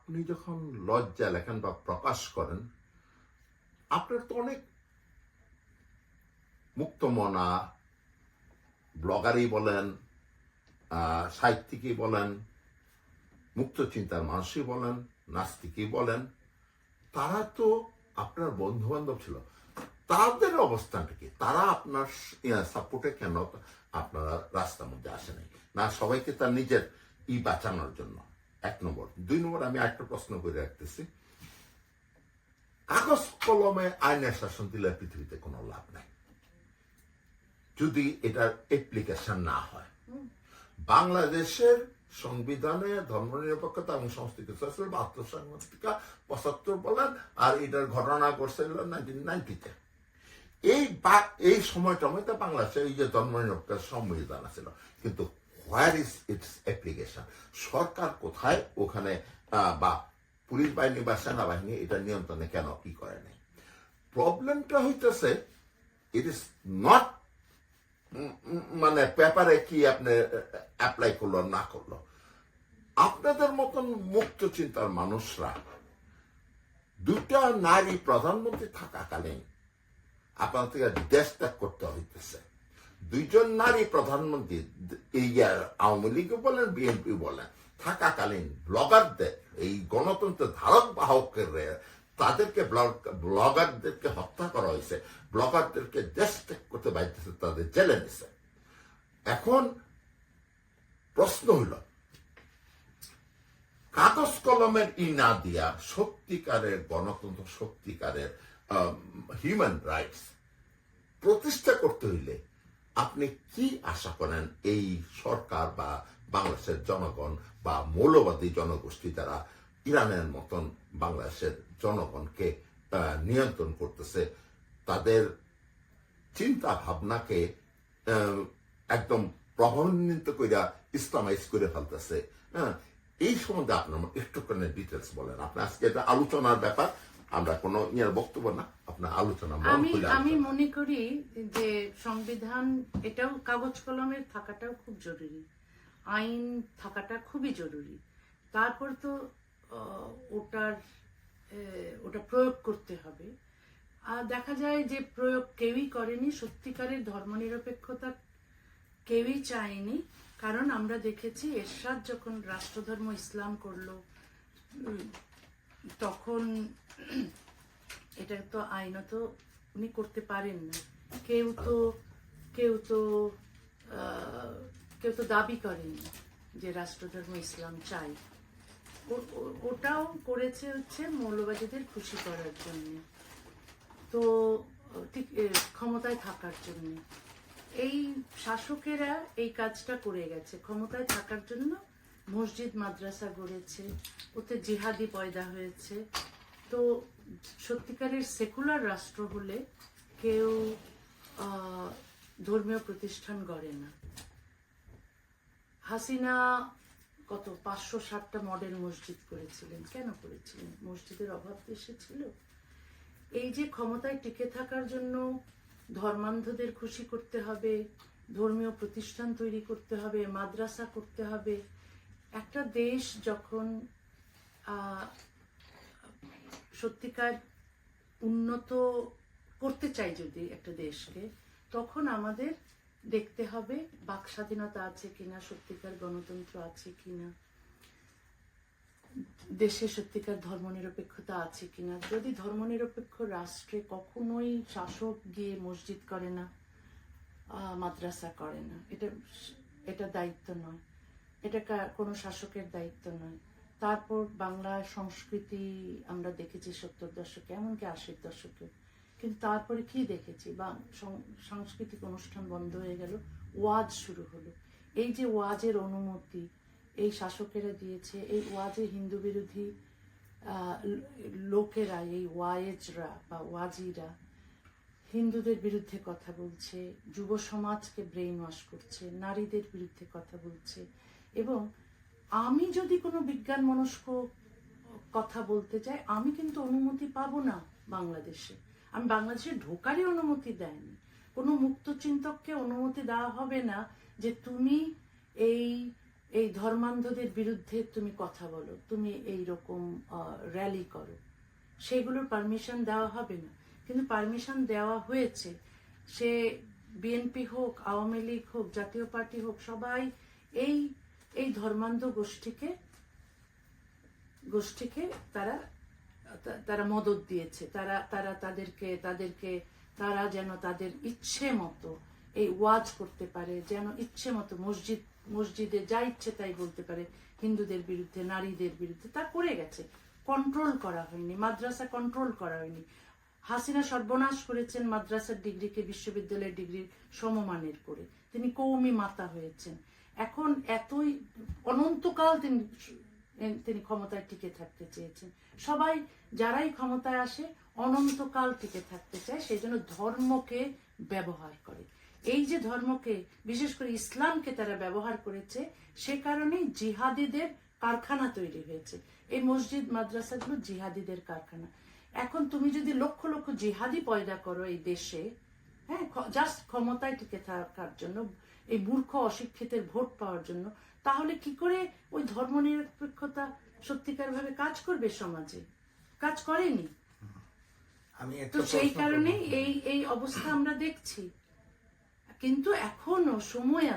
আপনি যখন লজ্জা লেখেন বা প্রকাশ করেন, আপনার তো অনেক মুক্তমনা ব্লগারই বলেন, সাহিত্যিকই বলেন, মুক্ত চিন্তার মানুষই বলেন, নাস্তিকই বলেন, তারা তো আপনার বন্ধু বান্ধব ছিল। তাদের অবস্থানটা কি? তারা আপনার সাপোর্টে কেন আপনারা রাস্তার মধ্যে আসে নাই? না সবাইকে তার নিজের বাঁচানোর জন্য? 1 নম্বর। 2 নম্বর, আমি একটা প্রশ্ন করে রাখতেছি। কাগজ কলমে আইনের শাসন দিলে পৃথিবীতে কোনো লাভ নাই যদি এটার অ্যাপ্লিকেশন না হয়। বাংলাদেশের সংবিধানে ধর্মনিরপেক্ষতা এবং সংস্কৃতি 72 সাল থেকে 75 বলেন, আর এটার ঘটনা ঘটছে 1990-তে। এই সময়টা বাংলাদেশে এই যে ধর্মনিরপেক্ষ সংবিধান ছিল, কিন্তু হোয়ার ইজ ইটস অ্যাপ্লিকেশন? সরকার কোথায় ওখানে বা পুলিশ বাহিনী বা সেনাবাহিনী এটা নিয়ন্ত্রণে কেন কি করে নাই? প্রবলেমটা হইতেছে ইট ইজ নট মানে পেপারে কি আপনি অ্যাপ্লাই করলো না করলো। আপনাদের মতন মুক্ত চিন্তার মানুষরা 2টা নারী প্রধানমন্ত্রী থাকাকালীন আপনার থেকে দেশ ত্যাগ করতে হইতেছে। 2 জন নারী প্রধানমন্ত্রী, এই আওয়ামী লীগ বলেন বিএনপি বলেন, থাকাকালীন ব্লগারদের, এই গণতন্ত্রের ধারক বাহকের তাদেরকে ব্লগারদেরকে হত্যা করা হয়েছে, ব্লগারদেরকে দেশ ত্যাগ করতে বাধ্য, তাদের জেলে নিছে। এখন প্রশ্ন হইল, কাগজ কলমের না দিয়া সত্যিকারের গণতন্ত্র, সত্যিকারের হিউম্যান রাইটস প্রতিষ্ঠা করতে হইলে আপনি কি আশা করেন এই সরকার বা বাংলাদেশের জনগণ বা মৌলবাদী জনগোষ্ঠী যারা ইরানের মতন বাংলাদেশের জনগণকে নিয়ন্ত্রণ করতেছে, তাদের চিন্তা ভাবনাকে একদম প্রভাবান্বিত করে ইসলামাইজ করে ফেলতেছে? এই সম্বন্ধে আপনার একটুখানি ডিটেলস বলেন। আপনার আজকে এটা আলোচনার ব্যাপার, আমরা কোনো বক্তব্য না, আপনার আলোচনা। আমি মনে করি যে সংবিধান এটাও কাগজ কলমের থাকাটাও খুব জরুরি, আইন থাকাটা খুবই জরুরি। তারপর তো ওটা প্রয়োগ করতে হবে। আর দেখা যায় যে প্রয়োগ কেউই করেনি, সত্যিকারের ধর্মনিরপেক্ষতা কেউই চায়নি। কারণ আমরা দেখেছি এরশাদ যখন রাষ্ট্রধর্ম ইসলাম করলো, তখন এটা তো আইনত উনি করতে পারেন না। কেউ তো দাবি করেন যে রাষ্ট্রধর্ম ইসলাম চাই। ওটাও করেছে হচ্ছে মৌলবাদীদের খুশি করার জন্য, তো ঠিক ক্ষমতায় থাকার জন্য। এই শাসকেরা এই কাজটা করে গেছে, ক্ষমতায় থাকার জন্য মসজিদ মাদ্রাসা গড়েছে, ওতে জিহাদি পয়দা হয়েছে। তো সত্যিকারের সেকুলার রাষ্ট্র হলে কেউ ধর্মীয় প্রতিষ্ঠান গড়ে না। হাসিনা কত 560টা মডেল মসজিদ করেছিলেন। কেন করেছিলেন? মসজিদের অভাব দেশে ছিল। এই যে ক্ষমতায় টিকে থাকার জন্য ধর্মান্ধদের খুশি করতে হবে, ধর্মীয় প্রতিষ্ঠান তৈরি করতে হবে, মাদ্রাসা করতে হবে। একটা দেশ যখন সত্যিকার উন্নত করতে চাই যদি একটা দেশকে, তখন আমাদের দেখতে হবে বাক স্বাধীনতা আছে কিনা, সত্যিকার গণতন্ত্র আছে কিনা, দেশে সত্যিকার ধর্মনিরপেক্ষতা আছে কিনা। যদি ধর্মনিরপেক্ষ রাষ্ট্রে কখনোই শাসক গিয়ে মসজিদ করে না, মাদ্রাসা করে না, এটা দায়িত্ব নয়, এটা কোনো শাসকের দায়িত্ব নয়। তারপর বাংলা সংস্কৃতি আমরা দেখেছি 70 দশকে, এমনকি 80 দশকে, কিন্তু তারপরে কি দেখেছি? বা সাংস্কৃতিক অনুষ্ঠান বন্ধ হয়ে গেল, ওয়াজ শুরু হলো। এই যে ওয়াজের অনুমতি এই শাসকেরা দিয়েছে, এই ওয়াজে হিন্দু বিরোধী লোকেরা, এই ওয়াইজরা বা ওয়াজিরা হিন্দুদের বিরুদ্ধে কথা বলছে, যুব সমাজকে ব্রেইন ওয়াশ করছে, নারীদের বিরুদ্ধে কথা বলছে। এবং আমি যদি কোনো বিজ্ঞান মনস্ক কথা বলতে চাই, আমি কিন্তু অনুমতি পাবো না বাংলাদেশে। আমি বাংলাদেশে ঢোকারই অনুমতি দেয়নি। কোনো মুক্ত চিন্তককে অনুমতি দেওয়া হবে না যে তুমি এই এই ধর্মান্ধদের বিরুদ্ধে তুমি কথা বলো, তুমি এই রকম র্যালি করো, সেগুলোর পারমিশন দেওয়া হবে না। কিন্তু পারমিশন দেওয়া হয়েছে। সে বিএনপি হোক, আওয়ামী লীগ হোক, জাতীয় পার্টি হোক, সবাই এই এই ধর্মান্ধ গোষ্ঠীকে তারা মদত দিয়েছে। তারা যেন তাদের ইচ্ছে মতো এই ওয়াজ করতে পারে, যেন ইচ্ছে মতো মসজিদে যা ইচ্ছে তাই বলতে পারে, হিন্দুদের বিরুদ্ধে, নারীদের বিরুদ্ধে। তা করে গেছে, কন্ট্রোল করা হয়নি, মাদ্রাসা কন্ট্রোল করা হয়নি। হাসিনা সর্বনাশ করেছেন মাদ্রাসার ডিগ্রিকে বিশ্ববিদ্যালয়ের ডিগ্রির সমমানের করে। তিনি কৌমি মাতা হয়েছেন। এখন এতই অনন্তকাল তিনি ক্ষমতায় টিকে থাকতে চেয়েছেন। সবাই যারাই ক্ষমতায় আসে অনন্তকাল টিকে থাকতে চায়, সেই জন্য ধর্মকে ব্যবহার করে। এই যে ধর্মকে, বিশেষ করে ইসলামকে তারা ব্যবহার করেছে, সে কারণেই জিহাদিদের কারখানা তৈরি হয়েছে। এই মসজিদ মাদ্রাসাগুলো জিহাদিদের কারখানা। এখন তুমি যদি লক্ষ লক্ষ জিহাদি পয়দা করো এই দেশে, হ্যাঁ, জাস্ট ক্ষমতায় টিকে থাকার জন্য, এই মূর্খ অশিক্ষিতের ভোট পাওয়ার জন্য, তাহলে কি করে ওই ধর্মনিরপেক্ষতা সত্যিকার ভাবে কাজ করবে সমাজে? কাজ করেনি। তো সেই কারণে এই অবস্থা আমরা দেখছি। কিন্তু এখনো সময়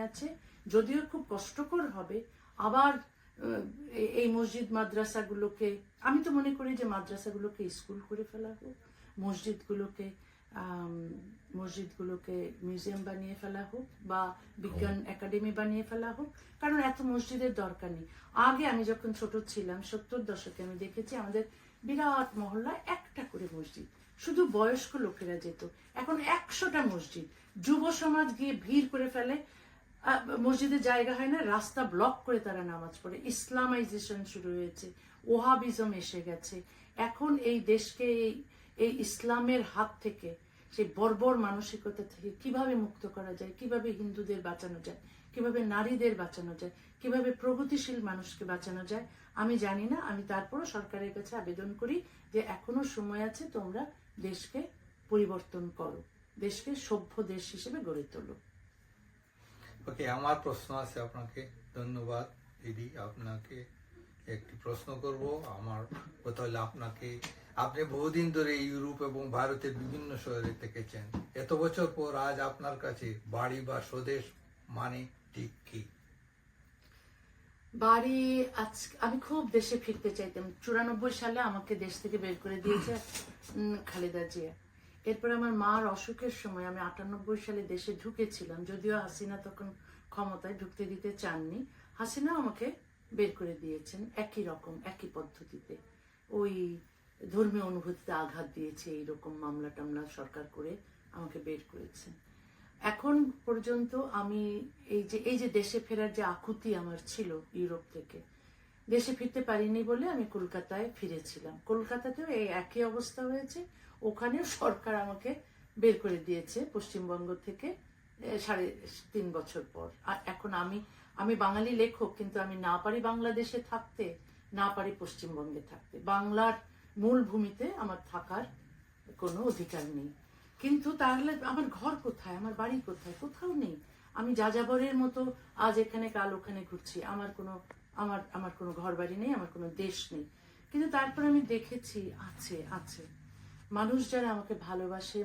আছে, যদিও খুব কষ্টকর হবে। আবার এই মসজিদ মাদ্রাসাগুলোকে, আমি তো মনে করি যে মাদ্রাসাগুলোকে স্কুল করে ফেলা হোক, মসজিদগুলোকে মিউজিয়াম বানিয়ে ফেলা হোক, বা বিজ্ঞান একাডেমি বানিয়ে ফেলা হোক। কারণ এত মসজিদের দরকার নেই। আগে আমি যখন ছোট ছিলাম, 70 দশকে, আমি দেখেছি আমাদের বিরাট মহল্লায় একটা করে মসজিদ, শুধু বয়স্ক লোকেরা যেত। এখন 100টা মসজিদ। যুব সমাজ গিয়ে ভিড় করে ফেলে, মসজিদে জায়গা হয় না, রাস্তা ব্লক করে তারা নামাজ পড়ে। ইসলামাইজেশন শুরু হয়েছে, ওহাবিজম এসে গেছে। এখন এই দেশকে এই ইসলামের হাত থেকে, সেই বর্বর মানসিকতা থেকে কিভাবে মুক্ত করা যায়, কিভাবে হিন্দুদের বাঁচানো যায়, কিভাবে নারীদের বাঁচানো যায়, কিভাবে প্রগতিশীল মানুষকে বাঁচানো যায়, আমি জানি না। আমি তারপরও সরকারের কাছে আবেদন করি যে এখনো সময় আছে, তোমরা দেশকে পরিবর্তন করো, দেশকে সভ্য দেশ হিসেবে গড়ে তোলো। ওকে, আমার প্রশ্ন আছে আপনাকে। ধন্যবাদ দিদি। আপনাকে একটি প্রশ্ন করব। আমার কথা হলো, আপনি বহুদিন ধরে ইউরোপ এবং ভারতের বিভিন্ন শহরে থেকেছেন। এত বছর পর আজ আপনার কাছে বাড়ি বা স্বদেশ মানে ঠিক কি? বাড়ি, আমি খুব দেশে ফিরতে চাইতাম। 94 সালে আমাকে দেশ থেকে বের করে দিয়েছে খালেদা জিয়া। এরপর আমার মার অসুখের সময় আমি 98 সালে দেশে ঢুকেছিলাম, যদিও হাসিনা তখন ক্ষমতায় ঢুকতে দিতে চাননি। হাসিনা আমাকে বের করে দিয়েছেন একই পদ্ধতিতে। ওই ধর্মীয় অনুভূতিতে আঘাত দিয়েছে, এইরকম মামলা টামলা সরকার করে আমাকে বের করেছেন। এখন পর্যন্ত আমি এই যে দেশে ফেরার যে আকুতি আমার ছিল ইউরোপ থেকে, দেশে ফিরতে পারিনি বলে আমি কলকাতায় ফিরেছিলাম। কলকাতাতেও এই একই অবস্থা হয়েছে। ওখানেও সরকার আমাকে বের করে দিয়েছে পশ্চিমবঙ্গ থেকে 3.5 বছর পর। আর এখন আমি বাঙালি লেখক, কিন্তু আমি না পারি বাংলাদেশে থাকতে, না পারি পশ্চিমবঙ্গে থাকতে। বাংলার মূল ভূমিতে আমার থাকার কোনো অধিকার নেই। কিন্তু তাহলে আমার ঘর কোথায়, আমার বাড়ি কোথায়? কোথাও নেই। আমি যাযাবরের মতো আজ এখানে কাল ওখানে ঘুরছি। আমার কোনো ঘর বাড়ি নেই, আমার কোনো দেশ নেই। কিন্তু তারপর আমি দেখেছি আছে মানুষ যারা আমাকে ভালোবাসে,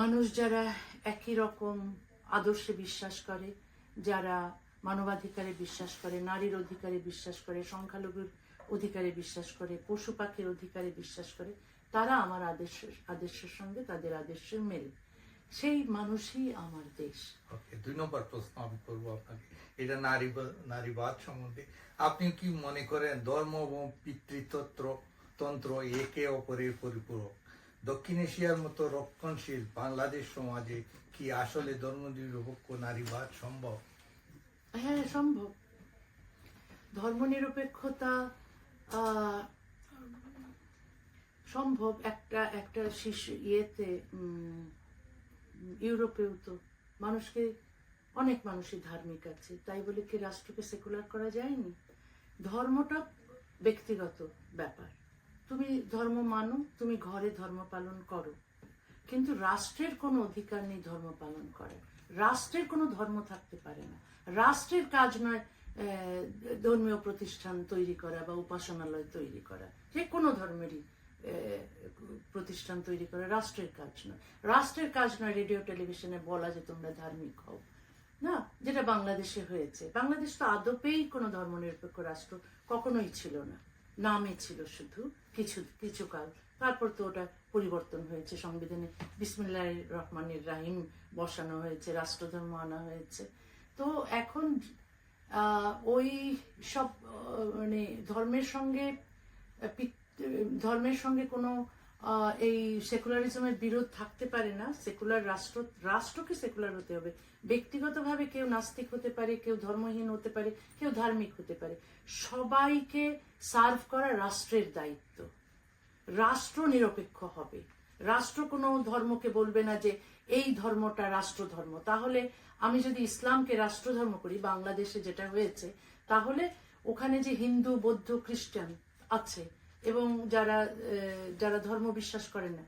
মানুষ যারা একই রকম আদর্শে বিশ্বাস করে, যারা মানবাধিকারে বিশ্বাস করে, নারীর অধিকারে বিশ্বাস করে, সংখ্যালঘুর অধিকারে বিশ্বাস করে, পশু পাখির অধিকারে বিশ্বাস করে, তারা আমার আদর্শের সঙ্গে তাদের আদর্শের মেলে। সেই মানুষই আমার দেশ। ওকে, 2 নম্বর প্রশ্ন আমি করবো আপনাকে। এটা নারীবাদ সম্বন্ধে। আপনি কি মনে করেন ধর্ম এবং পিতৃতন্ত্র একে অপরের পরিপূরক? দক্ষিণ এশিয়ার মতো রক্ষণশীল বাংলাদেশ সমাজে কি আসলে ধর্মনিরপেক্ষ নারীবাদ সম্ভব? হ্যাঁ, সম্ভব। ধর্মনিরপেক্ষতা সম্ভব। একটা শিশু ইউরোপেও তো অনেক মানুষই ধার্মিক আছে, তাই বলে কি রাষ্ট্রকে সেকুলার করা যায়নি? ধর্মটা ব্যক্তিগত ব্যাপার। তুমি ধর্ম মানো, তুমি ঘরে ধর্ম পালন করো, কিন্তু রাষ্ট্রের কোনো অধিকার নেই ধর্ম পালন করার। রাষ্ট্রের কোনো ধর্ম থাকতে পারে না। রাষ্ট্রের কাজ নয় ধর্মীয় প্রতিষ্ঠান তৈরি করা বা উপাসনালয় তৈরি করা, যে কোনো ধর্মেরই প্রতিষ্ঠান তৈরি করা রাষ্ট্রের কাজ নয়। রাষ্ট্রের কাজ নয় রেডিও টেলিভিশনে বলা যে তোমরা ধার্মিক হও, না, যেটা বাংলাদেশে হয়েছে। বাংলাদেশ তো আদপেই কোনো ধর্মনিরপেক্ষ রাষ্ট্র কখনোই ছিল না, নামে ছিল শুধু কিছু কাল। তারপর তো ওটা পরিবর্তন হয়েছে, সংবিধানে বিসমিল্লাহির রহমানির রাহিম বসানো হয়েছে, রাষ্ট্রধর্ম আনা হয়েছে। তো এখন ওই সব মানে ধর্মের সঙ্গে কোনো এই সেকুলারিজমের বিরোধ থাকতে পারে না। সেকুলার রাষ্ট্রকে সেকুলার হতে হবে। ব্যক্তিগতভাবে কেউ নাস্তিক হতে পারে, কেউ ধর্মহীন হতে পারে, কেউ ধার্মিক হতে পারে। সবাইকে সার্ভ করা রাষ্ট্রের দায়িত্ব। রাষ্ট্র নিরপেক্ষ হবে। রাষ্ট্র কোনো ধর্মকে বলবে না যে এই ধর্মটা রাষ্ট্রধর্ম। তাহলে আমি যদি ইসলামকে রাষ্ট্রধর্ম করি, বাংলাদেশে যেটা হয়েছে, তাহলে ওখানে যে হিন্দু, বৌদ্ধ, খ্রিস্টান আছে এবং যারা ধর্ম বিশ্বাস করে না,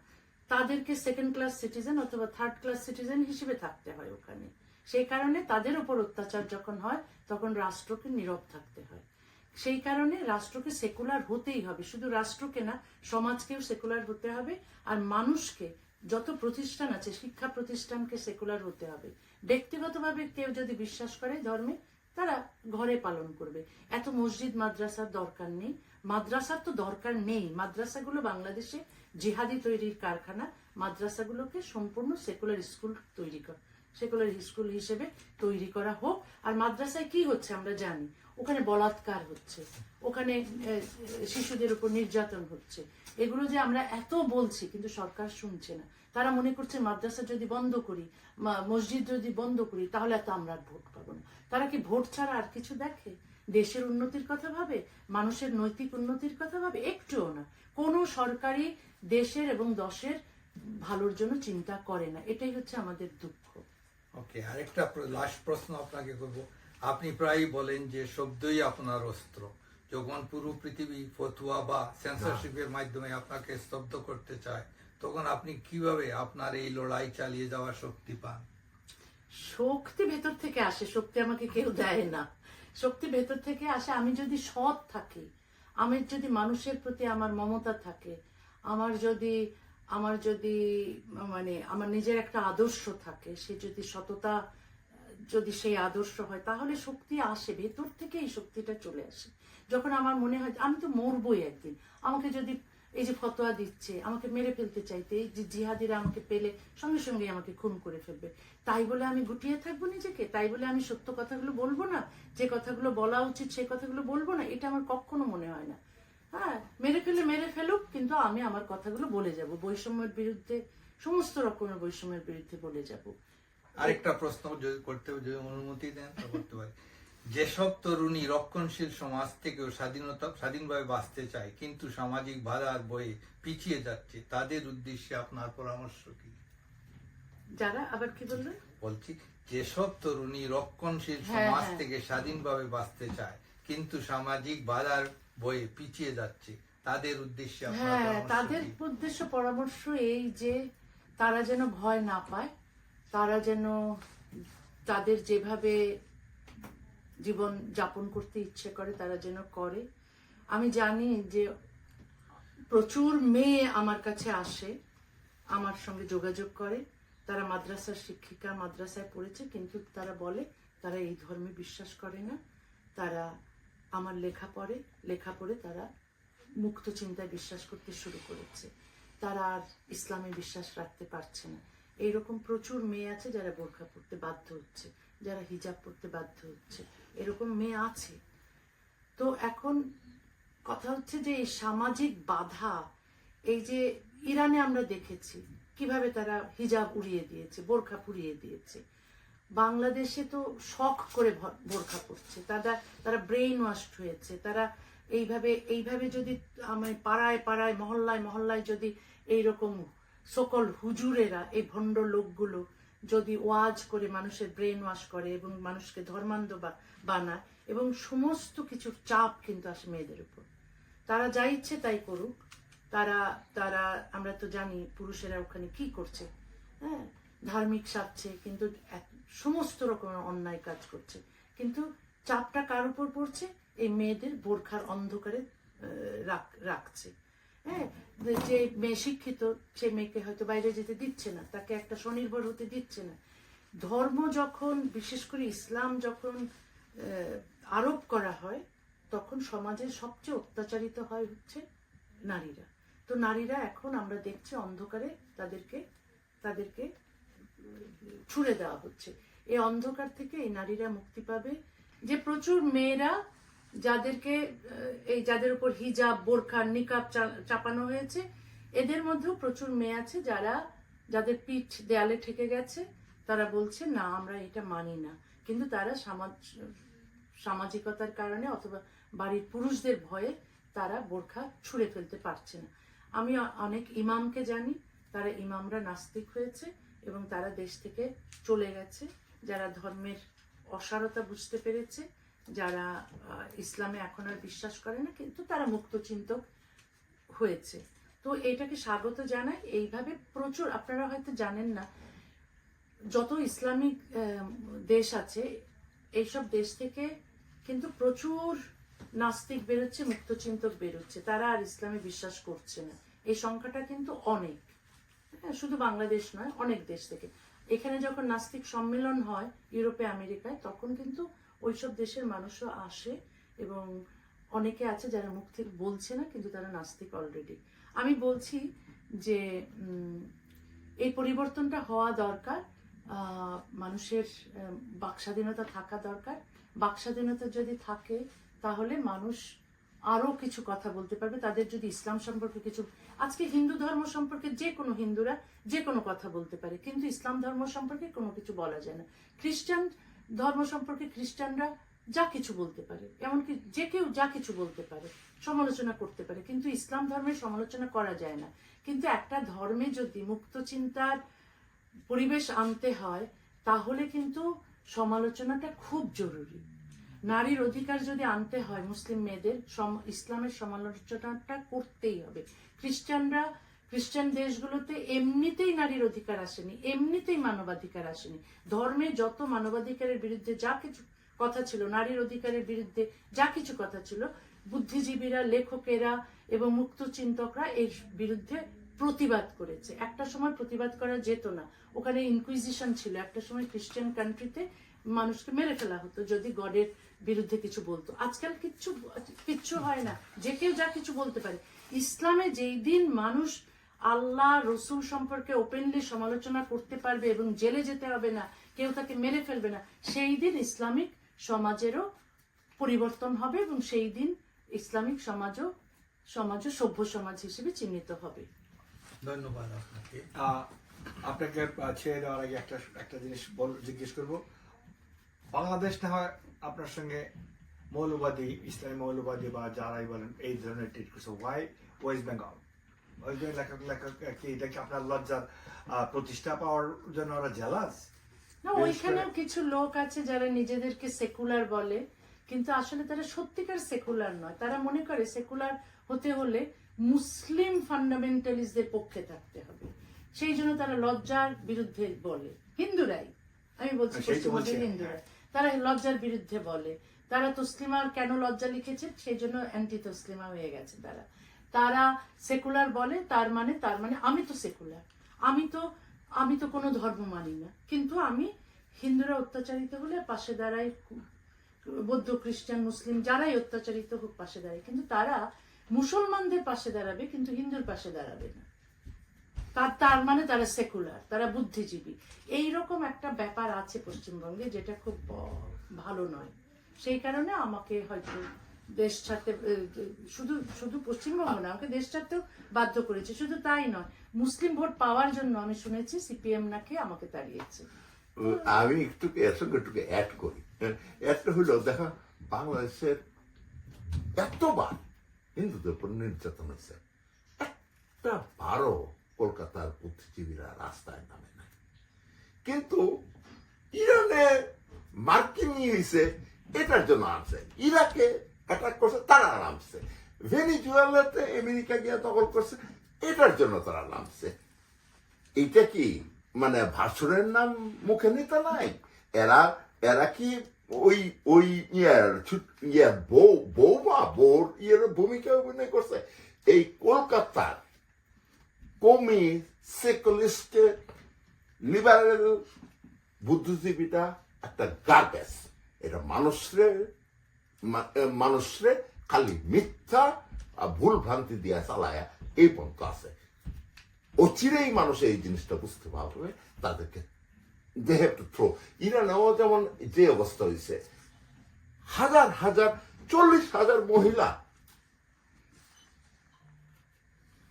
তাদেরকে সেকেন্ড ক্লাস সিটিজেন অথবা থার্ড ক্লাস সিটিজেন হিসেবে থাকতে হয় ওখানে। সেই কারণে তাদের উপর অত্যাচার যখন হয় তখন রাষ্ট্রকে নীরব থাকতে হয়। সেই কারণে রাষ্ট্রকে সেকুলার হতেই হবে। শুধু রাষ্ট্রকে না, সমাজকেও সেকুলার হতে হবে। আর মানুষকে, যত প্রতিষ্ঠান আছে, শিক্ষা প্রতিষ্ঠানকে সেকুলার হতে হবে। ব্যক্তিগতভাবে কেউ যদি বিশ্বাস করে ধর্মে, তারা ঘরে পালন করবে। এত মসজিদ মাদ্রাসার দরকার নেই। মাদ্রাসার তো দরকার নেই। মাদ্রাসাগুলো বাংলাদেশে জিহাদি তৈরির কারখানা। মাদ্রাসাগুলোকে সম্পূর্ণ সেকুলার স্কুল হিসেবে তৈরি করা হোক। আর মাদ্রাসায় কি হচ্ছে আমরা জানি। ওখানে বলাৎকার হচ্ছে, ওখানে শিশুদের উপর নির্যাতন হচ্ছে। এগুলো যে আমরা এত বলছি, কিন্তু সরকার শুনছে না। তারা মনে করছে মাদ্রাসা যদি বন্ধ করি, মসজিদ যদি বন্ধ করি, তাহলে তো আমরা ভোট পাবো না। তারা কি ভোট ছাড়া আর কিছু দেখে? দেশের উন্নতির কথা ভাবে, মানুষের নৈতিক উন্নতির কথা ভাবে? একটুও না। কোনো সরকারই দেশের এবং দশের ভালোর জন্য চিন্তা করে না। এটাই হচ্ছে আমাদের দুঃখ। ওকে, আরেকটা লাস্ট প্রশ্ন আপনাকে করব। আপনি প্রায়ই বলেন যে শব্দই আপনার অস্ত্র। যখন পুরো পৃথিবী ফতুয়া বা সেন্সরশিপের মাধ্যমে আপনাকে স্তব্ধ করতে চায়, তখন আপনি কিভাবে আপনার এই লড়াই চালিয়ে যাওয়ার শক্তি পান? শক্তি ভেতর থেকে আসে। শক্তি আমাকে কেউ দেয় না। শক্তি ভেতর থেকে আসে। আমি যদি সৎ থাকি, আমি যদি মানুষের প্রতি আমার মমতা থাকে, আমার যদি মানে আমার নিজের একটা আদর্শ থাকে, সে যদি সততা, যদি সেই আদর্শ হয়, তাহলে শক্তি আসে। ভেতর থেকে এই শক্তিটা চলে আসে। যখন আমার মনে হয় আমি তো মরবই একদিন, আমাকে যদি এই যে ফতোয়া দিচ্ছে, আমাকে মেরে ফেলতে চাইতে, এই যে জিহাদিরা আমাকে পেলে সঙ্গে সঙ্গে আমাকে খুন করে ফেলবে, তাই বলে আমি গুটিয়ে থাকবো নিজেকে? তাই বলে আমি সত্য কথাগুলো বলবো না? যে কথাগুলো বলা উচিত সেই কথাগুলো বলবো না? এটা আমার কখনো মনে হয় না। হ্যাঁ, মেরে ফেলুক, কিন্তু আমি আমার কথাগুলো বলে যাব। বৈষম্যের বিরুদ্ধে, সমস্ত রকমের বৈষম্যের বিরুদ্ধে বলে যাব। আরেকটা প্রশ্ন করতে, যদি অনুমতি দেন তো করতে পারি। যেসব তরুণী রক্ষণশীল সমাজ থেকেও স্বাধীনভাবে বাঁচতে চায়, কিন্তু সামাজিক বাধার বয়ে পিছিয়ে যাচ্ছে, তাদের উদ্দেশ্যে আপনার পরামর্শ কি? যারা, আবার কি বললেন? বলছি, যেসব তরুণী রক্ষণশীল সমাজ থেকে স্বাধীনভাবে বাঁচতে চায়, কিন্তু সামাজিক বাধার বয়ে পিছিয়ে যাচ্ছে, তাদের উদ্দেশ্যে আপনার পরামর্শ কি? তাদের উদ্দেশ্য পরামর্শ এই যে তারা যেন ভয় না পায়, তারা যেন তাদের যেভাবে জীবন যাপন করতে ইচ্ছে করে তারা যেন করে। আমি জানি যে প্রচুর মেয়ে আমার কাছে আসে, আমার সঙ্গে যোগাযোগ করে। তারা মাদ্রাসার শিক্ষিকা, মাদ্রাসায় পড়েছে, কিন্তু তারা বলে তারা এই ধর্মে বিশ্বাস করে না। তারা আমার লেখা পড়ে তারা মুক্ত চিন্তায় বিশ্বাস করতে শুরু করেছে। তারা আর ইসলামে বিশ্বাস রাখতে পারছে না। এইরকম প্রচুর মেয়ে আছে যারা বোরখা পড়তে বাধ্য হচ্ছে, যারা হিজাব পড়তে বাধ্য হচ্ছে। এরকম মেয়ে আছে। তো এখন কথা হচ্ছে যে এই সামাজিক বাধা, এই যে ইরানে আমরা দেখেছি কিভাবে তারা হিজাব উড়িয়ে দিয়েছে, বোরখা পুড়িয়ে দিয়েছে। বাংলাদেশে তো শখ করে বোরখা পড়ছে, তারা ব্রেইন ওয়াশড হয়েছে। তারা এইভাবে যদি মানে পাড়ায় মহল্লায় যদি এইরকম সকল হুজুরেরা, এই ভণ্ড লোকগুলো যদি ওয়াজ করে মানুষের ব্রেন ওয়াশ করে এবং মানুষকে ধর্মান্ধ বানায়, এবং সমস্ত কিছুর চাপ কিন্তু আসে মেয়েদের উপর। তারা যা ইচ্ছে তাই করুক। তারা আমরা তো জানি পুরুষেরা ওখানে কি করছে। হ্যাঁ, ধার্মিক সাজছে, কিন্তু সমস্ত রকমের অন্যায় কাজ করছে, কিন্তু চাপটা কার উপর পড়ছে? এই মেয়েদের বোরখার অন্ধকারে রাখছে। হ্যাঁ, যে মেয়ে শিক্ষিত সে মেয়েকে হয়তো বাইরে যেতে দিচ্ছে না, তাকে একটা স্বনির্ভর হতে দিচ্ছে না। ধর্ম যখন, বিশেষ করে ইসলাম যখন আরোপ করা হয়, তখন সমাজের সবচেয়ে অত্যাচারিত হয় হচ্ছে নারীরা। তো নারীরা এখন আমরা দেখছি অন্ধকারে তাদেরকে ছুড়ে দেওয়া হচ্ছে। এই অন্ধকার থেকে এই নারীরা মুক্তি পাবে। যে প্রচুর মেয়েরা যাদের উপর হিজাব, বোরখা, নিকাব চাপানো হয়েছে, এদের মধ্যেও প্রচুর মেয়ে আছে যাদের পিঠ দেয়ালে ঠেকে গেছে। তারা বলছে না, আমরা এটা মানি না, কিন্তু তারা সামাজিকতার কারণে অথবা বাড়ির পুরুষদের ভয়ে তারা বোরখা ছুঁড়ে ফেলতে পারছে না। আমি অনেক ইমামকে জানি, তারা ইমামরা নাস্তিক হয়েছে এবং তারা দেশ থেকে চলে গেছে, যারা ধর্মের অসারতা বুঝতে পেরেছে, যারা ইসলামে এখন আর বিশ্বাস করে না, কিন্তু তারা মুক্তচিন্তক হয়েছে। তো এটাকে স্বাগত জানাই। এইভাবে প্রচুর, আপনারা হয়তো জানেন না, যত ইসলামিক দেশ আছে এইসব দেশ থেকে কিন্তু প্রচুর নাস্তিক বেরোচ্ছে, মুক্তচিন্তক বেরোচ্ছে, তারা আর ইসলামে বিশ্বাস করছে না। এই সংখ্যাটা কিন্তু অনেক, শুধু বাংলাদেশ নয়, অনেক দেশ থেকে। এখানে যখন নাস্তিক সম্মেলন হয় ইউরোপে, আমেরিকায়, তখন কিন্তু ওইসব দেশের মানুষও আসে এবং অনেকে আছে যারা মুখ থেকে বলছে না, কিন্তু তারা নাস্তিক অলরেডি। আমি বলছি যে এই পরিবর্তনটা হওয়া দরকার। মানুষের বাকস্বাধীনতা থাকা দরকার। বাকস্বাধীনতা যদি থাকে তাহলে মানুষ আরো কিছু কথা বলতে পারবে। তাদের যদি ইসলাম সম্পর্কে কিছু, আজকে হিন্দু ধর্ম সম্পর্কে যে কোনো হিন্দুরা যে কোনো কথা বলতে পারে, কিন্তু ইসলাম ধর্ম সম্পর্কে কোনো কিছু বলা যায় না। খ্রিস্টান ধর্ম সম্পর্কে খ্রিস্টানরা যা কিছু বলতে পারে, এমনকি যে কেউ যা কিছু বলতে পারে, সমালোচনা করতে পারে, কিন্তু ইসলাম ধর্মের সমালোচনা করা যায় না। কিন্তু একটা ধর্মে যদি মুক্ত চিন্তার পরিবেশ আনতে হয়, তাহলে কিন্তু সমালোচনাটা খুব জরুরি। নারীর অধিকার যদি আনতে হয় মুসলিম মেয়েদের, ইসলামের সমালোচনাটা করতেই হবে। খ্রিস্টান দেশগুলোতে এমনিতেই নারীর অধিকার আসেনি, এমনিতেই মানবাধিকার আসেনি। ধর্মে যত মানবাধিকারের বিরুদ্ধে যা কিছু কথা ছিল, নারীর অধিকারের বিরুদ্ধে যা কিছু কথা ছিল, বুদ্ধিজীবীরা, লেখকেরা এবং মুক্ত চিন্তকরা এর বিরুদ্ধে প্রতিবাদ করেছে। একটা সময় প্রতিবাদ করা যেত না, ওখানে ইনকুইজিশন ছিল। একটা সময় খ্রিস্টান কান্ট্রিতে মানুষকে মেরে ফেলা হতো যদি গডের বিরুদ্ধে কিছু বলতো। আজকাল কিচ্ছু হয় না, যে কেউ যা কিছু বলতে পারে। ইসলামে যেই দিন মানুষ আল্লাহ রসুল সম্পর্কে ওপেনলি সমালোচনা করতে পারবে এবং জেলে যেতে হবে না, কেউ তাকে মেরে ফেলবে না, সেই দিন ইসলামিক সমাজেরও পরিবর্তন হবে এবং সেই দিন ইসলামিক সমাজও সভ্য সমাজ হিসেবে চিহ্নিত হবে। ধন্যবাদ আপনাকে। আপনাকে ছেড়ে দেওয়ার আগে একটা জিনিস জিজ্ঞেস করব। বাংলাদেশ না হয় আপনার সঙ্গে মৌলবাদী, ইসলামী মৌলবাদী বা যারাই বলেন এই ধরনের ট্রিট করছে, ওয়াই ওয়েস্ট বেঙ্গল? ওই জন্য লেখক কি এটা কি আপনার লজ্জার প্রতিষ্ঠা পাওয়ার জন্য ওরা জেলাস? না, ওইখানেও কিছু লোক আছে যারা নিজেদেরকে সেকুলার বলে, কিন্তু আসলে তারা সত্যিকার সেকুলার নয়। তারা মনে করে সেকুলার হতে হলে মুসলিম ফান্ডামেন্টালিস্টদের পক্ষে থাকতে হবে, সেই জন্য তারা লজ্জার বিরুদ্ধে বলে। হিন্দুরাই, আমি বলছি পশ্চিমবঙ্গের হিন্দুরা, তারা লজ্জার বিরুদ্ধে বলে। তারা তসলিমার কেন লজ্জা লিখেছে, সেই জন্য অ্যান্টি তসলিমা হয়ে গেছে। তারা সেকুলার বলে, তার মানে আমি তো সেকুলার, আমি তো কোনো ধর্ম মানি না, কিন্তু আমি হিন্দুরা অত্যাচারিত হলে পাশে দাঁড়াই, বৌদ্ধ, খ্রিস্টান, মুসলিম যারাই অত্যাচারিত হোক পাশে দাঁড়ায়। কিন্তু তারা মুসলমানদের পাশে দাঁড়াবে, কিন্তু হিন্দুর পাশে দাঁড়াবে না। তার মানে তারা সেকুলার, তারা বুদ্ধিজীবী। এইরকম একটা ব্যাপার আছে পশ্চিমবঙ্গে, যেটা খুব ভালো নয়। সেই কারণে আমাকে হয়তো দেশ ছাড়তে, শুধু পশ্চিমবঙ্গ না, আমাকে দেশ ছাড়তেও বাধ্য করেছে। শুধু তাই নয়, মুসলিম ভোট পাওয়ার জন্য আমি শুনেছি সিপিএম নাকি আমাকে তাড়িয়েছে। আমি একটু এর সঙ্গে একটু অ্যাড করি। একটা হলো, দেখা, বাংলাদেশের এতবার হিন্দুদের উপর নির্যাতন হয়েছে, একটা বারো কলকাতার বুদ্ধিজীবীরা রাস্তায় নামে নাই। কিন্তু ইরানে মার্কিন হয়েছে এটার জন্য আনছে, ইরাকে অ্যাটাক করছে তারা নামছে, ভেনিজুয়েলাতে আমেরিকা গিয়ে দখল করছে এটার জন্য তারা নামছে। এইটা কি মানে ভাষণের নাম মুখে নিতে নাই, এরা এরা কি ওই ওই বৌমা বোর ভূমিকা অভিনয় করছে? এই কলকাতার কমি সেকুলিস্ট লিবারেল বুদ্ধিজীবীটা একটা গার্বেজ। এটা মানুষরে খালি মিথ্যা আর ভুল ভ্রান্তি দিয়া চালায়া এই পন্থ আছে। অচিরেই মানুষ এই জিনিসটা বুঝতে পারবে, তাদেরকে they have to throw. ইরানেও যেমন যে অবস্থা হয়েছে, হাজার হাজার 40,000 মহিলা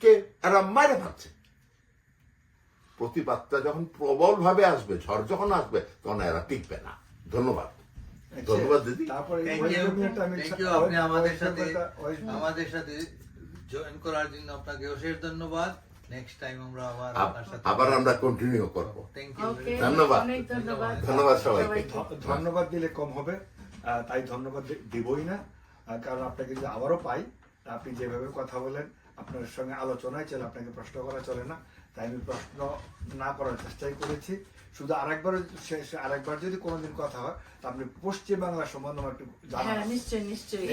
কে এরা মারে ফেলছে। প্রতিবাদটা যখন প্রবল ভাবে আসবে, ঝড় যখন আসবে, তখন এরা টিকবে না। ধন্যবাদ। ধন্যবাদ দিদি। তারপরে Thank you, আপনি আমাদের সাথে জয়েন করার জন্য আপনাকে অশেষ ধন্যবাদ। নেক্সট টাইম আমরা আপনার সাথে আবার আমরা কন্টিনিউ করবো। Thank you. ওকে, ধন্যবাদ। অনেক ধন্যবাদ। ধন্যবাদ সবাইকে। ধন্যবাদ দিলে কম হবে, তাই ধন্যবাদ দিবই না। কারণ আপনাকে যদি আবারও পাই, আপনি যেভাবে কথা বলেন, আপনার সঙ্গে আলোচনায় চলে, আপনাকে প্রশ্ন করা চলে না, তাই আমি প্রশ্ন না করার চেষ্টাই করেছি। শুধু আরেকবার যদি কোনোদিন কথা হয়, তা আপনি পশ্চিম বাংলা সম্বন্ধে একটু হ্যাঁ, জানান। নিশ্চয়ই নিশ্চয়ই।